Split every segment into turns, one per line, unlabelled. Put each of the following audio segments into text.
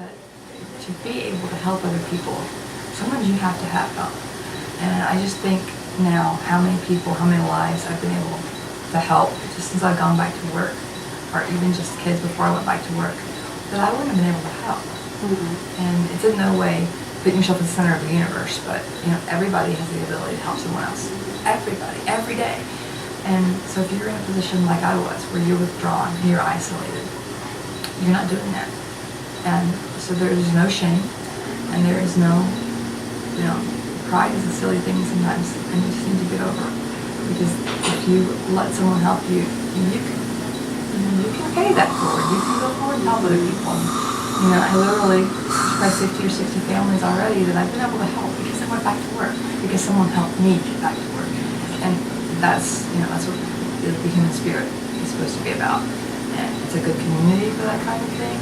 that to be able to help other people, sometimes you have to have help. And I just think now how many people, how many lives I've been able to help just since I've gone back to work, or even just kids before I went back to work, that I wouldn't have been able to help. And it's in no way putting yourself at the center of the universe, but everybody has the ability to help someone else. Everybody, every day. And so if you're in a position like I was, where you're withdrawn, you're isolated, you're not doing that. And so there is no shame, and there is no, pride is a silly thing sometimes, and you just need to get over it. Because if you let someone help you, you can pay that forward. You can go forward and help other people. And, I literally, probably 50 or 60 families already that I've been able to help because I went back to work, because someone helped me get back to work. And that's what the human spirit is supposed to be about. And it's a good community for that kind of thing.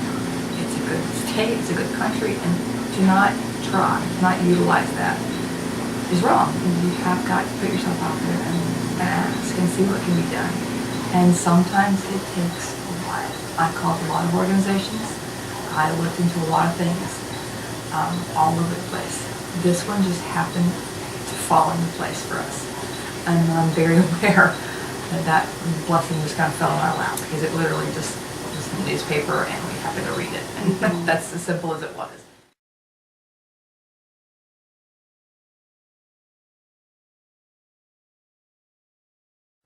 It's a good state, it's a good country, and to not try, to not utilize that is wrong. You have got to put yourself out there and ask and see what can be done. And sometimes it takes a while. I called a lot of organizations. I looked into a lot of things all over the place. This one just happened to fall into place for us. And I'm very aware that blessing just kind of fell in our lap, because it literally just was in the newspaper and we happened to read it. And that's as simple as it was.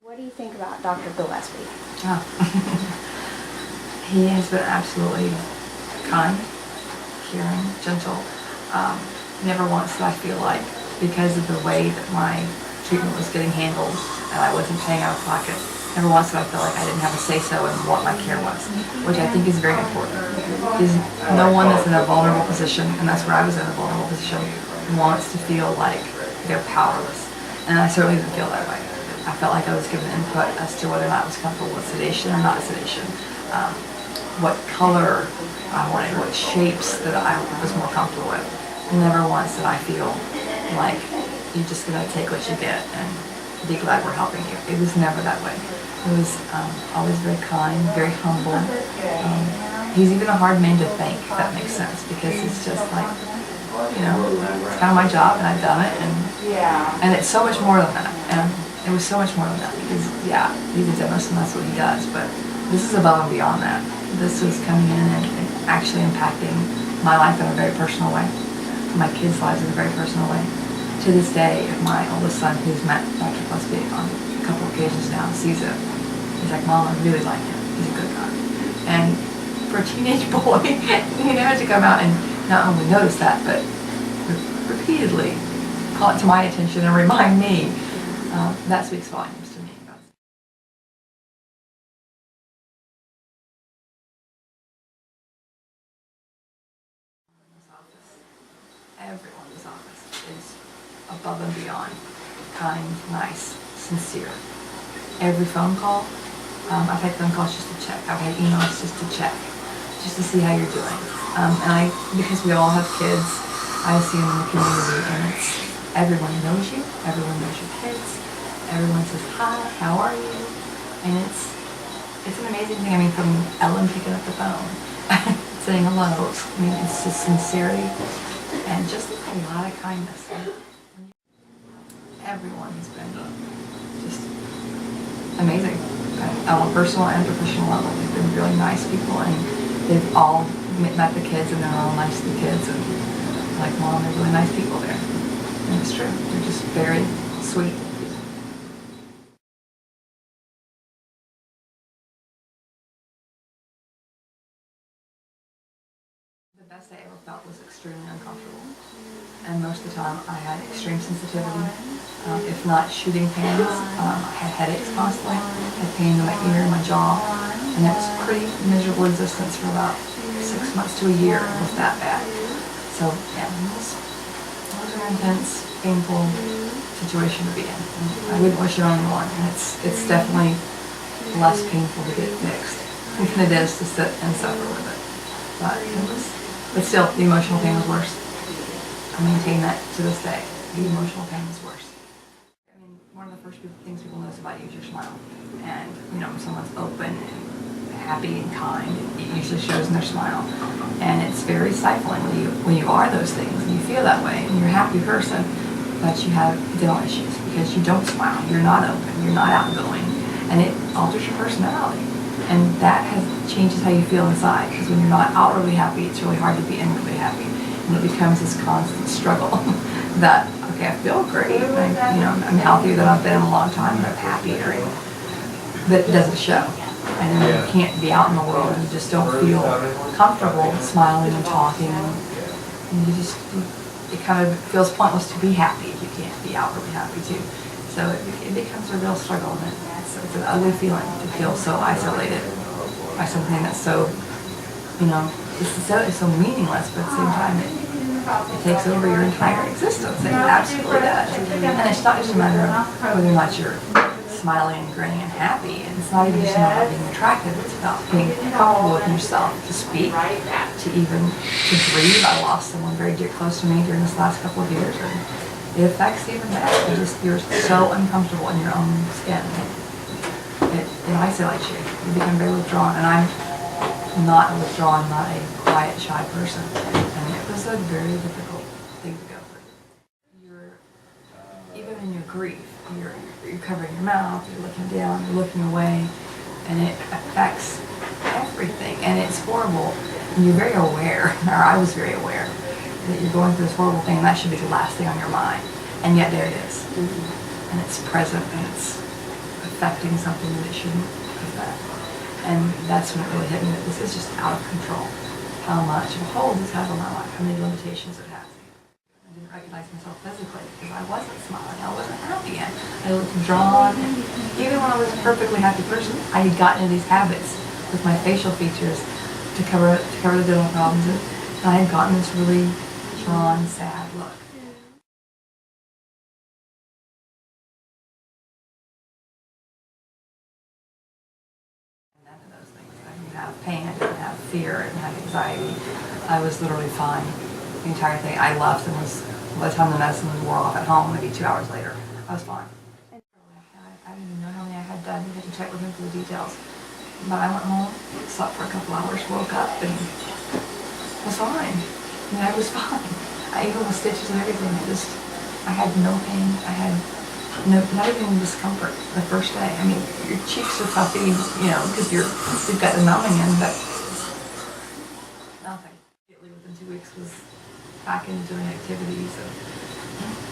What do you think about Dr. Gillespie?
Oh. He has been absolutely kind, caring, gentle. Never once did I feel like, because of the way that my treatment was getting handled and I wasn't paying out of pocket, never once did I feel like I didn't have a say-so in what my care was, which I think is very important. Because no one that's in a vulnerable position, and that's where I was in a vulnerable position, wants to feel like they're powerless. And I certainly didn't feel that way. I felt like I was given input as to whether or not I was comfortable with sedation or not sedation, what color I wanted, what shapes that I was more comfortable with. Never once did I feel like you're just going to take what you get and be glad we're helping you. It was never that way. It was always very kind, very humble. He's even a hard man to thank, if that makes sense, because it's just like, it's kind of my job and I've done it, and it's so much more than that. And it was so much more than that, because he's a dentist and that's what he does, but this is above and beyond that. This was coming in and actually impacting my life in a very personal way, my kids' lives in a very personal way. To this day, if my oldest son, who's met Dr. Gillespie on a couple of occasions now, sees it, he's like, Mom, I really like him. He's a good guy. And for a teenage boy, he had to come out and not only notice that, but repeatedly call it to my attention and remind me. That speaks volumes to me. Everyone in this office is above and beyond kind, nice, sincere. Every phone call, I've had phone calls just to check. I've had emails just to check, just to see how you're doing. And because we all have kids, I see them in the community, and everyone knows you, everyone knows your kids. Everyone says, hi, how are you? And it's an amazing thing. I mean, from Ellen picking up the phone, saying hello. I mean, it's just sincerity and just a lot of kindness. Everyone has been just amazing on a personal and professional level. They've been really nice people, and they've all met the kids, and they're all nice to the kids, and like, Mom, they're really nice people there. And it's true. They're just very sweet. The best I ever felt was extremely uncomfortable. And most of the time I had extreme sensitivity, if not shooting pains. I had headaches constantly, had pain in my ear, my jaw, and it was a pretty miserable existence for about 6 months to a year. It was that bad. So yeah, those are an intense, painful situation to be in. And I wouldn't wish it on anyone. And it's definitely less painful to get fixed than it is to sit and suffer with it. But still, the emotional pain was worse. I maintain that to this day. The emotional pain was worse. I mean, one of the first things people notice about you is your smile. And, when someone's open and happy and kind. It usually shows in their smile. And it's very stifling when you are those things and you feel that way and you're a happy person, but you have dental issues because you don't smile, you're not open, you're not outgoing, and it alters your personality. And that changes how you feel inside, because when you're not outwardly happy, it's really hard to be inwardly happy. And it becomes this constant struggle that, okay, I feel great, I'm healthier than I've been in a long time, and I'm happier, but it doesn't show. And then you can't be out in the world, and you just don't feel comfortable smiling and talking, and it kind of feels pointless to be happy if you can't be outwardly happy too. So it becomes a real struggle, and it's an ugly feeling to feel so isolated by something that's so, it's so meaningless, but at the same time it takes over your entire existence. It absolutely does. And it's not just a matter of whether or not you're smiling and grinning and happy, and it's not even just about being attractive, it's about being comfortable with yourself to speak, to breathe. I lost someone very dear, close to me during this last couple of years, and it affects even that. You're so uncomfortable in your own skin. It isolates you. You become very withdrawn, and I'm not a withdrawn, not a quiet, shy person, and it was a very difficult thing to go through. Even in your grief, you're covering your mouth, you're looking down, you're looking away, and it affects everything, and it's horrible. And you're very aware, or I was very aware, that you're going through this horrible thing, and that should be the last thing on your mind. And yet there it is. And it's present, and it's affecting something that it shouldn't affect. And that's when it really hit me that this is just out of control. How much of a hold this has on my life, how many limitations it has. I didn't recognize myself physically because I wasn't smiling, I wasn't happy yet. I looked drawn, and even when I was a perfectly happy person, I had gotten into these habits with my facial features to cover the dental problems, and I had gotten this really drawn, sad look. And none of those things. I didn't have pain, I didn't have fear, I didn't have anxiety. I was literally fine. The entire thing. I left and by the time the medicine wore off at home, maybe 2 hours later, I was fine. I didn't even know how many I had done. I didn't check with him for the details. But I went home, slept for a couple hours, woke up, and was fine. I was fine. I even with stitches and everything, I had no pain. I had not even discomfort the first day. I mean, your cheeks are puffy, because you've got the numbing in, but nothing. Within 2 weeks was back into doing activities and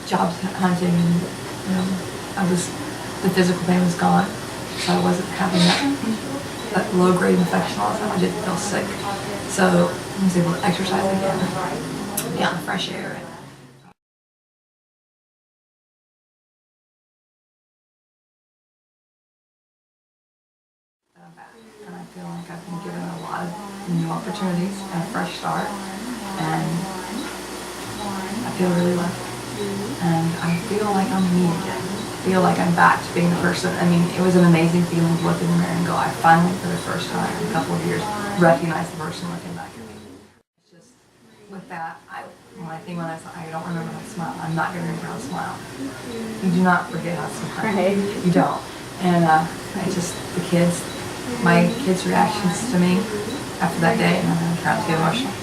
job hunting, and the physical pain was gone, so I wasn't having that low-grade infection all the time. I didn't feel sick, so I was able to exercise again, be out in the fresh air. And I'm back, and I feel like I've been given a lot of new opportunities and a fresh start, and I feel really lucky. And I feel like I'm me again. I feel like I'm back to being the person. I mean, it was an amazing feeling to look in the mirror and go, I finally, for the first time in a couple of years, recognize the person looking back at me. It's just, with that, I don't remember how to smile. I'm not going to remember how to smile. You do not forget how to smile.
Right.
You don't. And my kids' reactions to me after that day, and I'm trying to get emotional.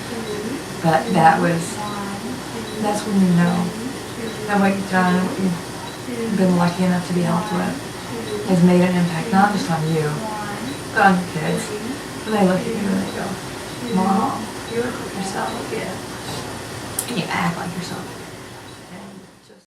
But that's when you know that what you've done, what you've been lucky enough to be helped with, has made an impact, not just on you, but on your kids. And they look at you and they go, Mom, you look like yourself again. And you act like yourself.